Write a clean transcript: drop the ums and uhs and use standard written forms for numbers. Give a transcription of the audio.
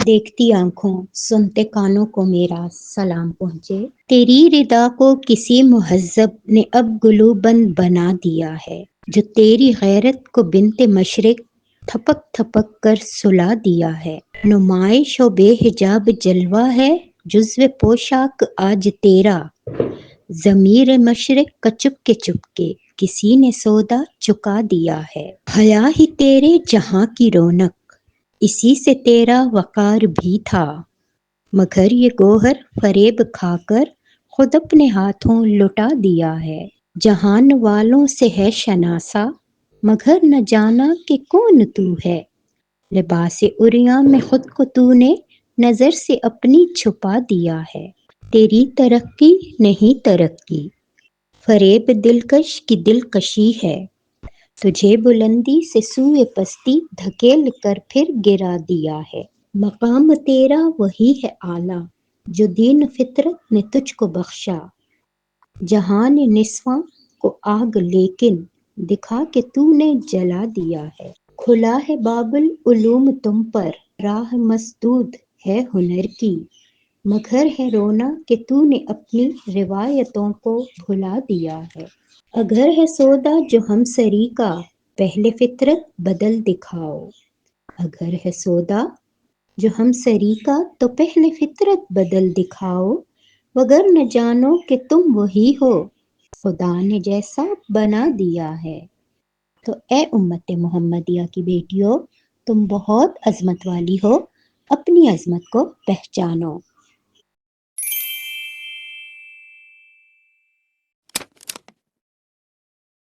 دیکھتی آنکھوں سنتے کانوں کو میرا سلام پہنچے۔ تیری ردا کو کسی مہذب نے اب گلو بند بنا دیا ہے، جو تیری غیرت کو بنت مشرق تھپک تھپک کر سلا دیا ہے۔ نمائش و بے حجاب جلوہ ہے جزو پوشاک آج تیرا، ضمیر مشرق کا چپکے چپکے کسی نے سودا چکا دیا ہے۔ حیا ہی تیرے جہاں کی رونق، اسی سے تیرا وقار بھی تھا، مگر یہ گوہر فریب کھا کر خود اپنے ہاتھوں لٹا دیا ہے۔ جہان والوں سے ہے شناسا مگر نہ جانا کہ کون تو ہے، لباس عریاں میں خود کو تو نے نظر سے اپنی چھپا دیا ہے۔ تیری ترقی نہیں ترقی، فریب دلکش کی دلکشی ہے، تجھے بلندی سے سوئے پستی دھکیل کر پھر گرا دیا ہے۔ مقام تیرا وہی ہے اعلیٰ جو دین فطرت نے تجھ کو بخشا، جہان نسواں کو آگ لیکن دکھا کے تو نے جلا دیا ہے۔ کھلا ہے باب العلوم تم پر، راہ مسدود ہے ہنر کی، مگر ہے رونا کہ تو نے اپنی روایتوں کو بھلا دیا ہے۔ اگر ہے سودا جو ہم سری کا، پہلے فطرت بدل دکھاؤ، اگر ہے سودا جو ہم سری کا تو پہلے فطرت بدل دکھاؤ، وگر نہ جانو کہ تم وہی ہو، خدا نے جیسا بنا دیا ہے۔ تو اے امت محمدیہ کی بیٹیوں، تم بہت عظمت والی ہو، اپنی عظمت کو پہچانو۔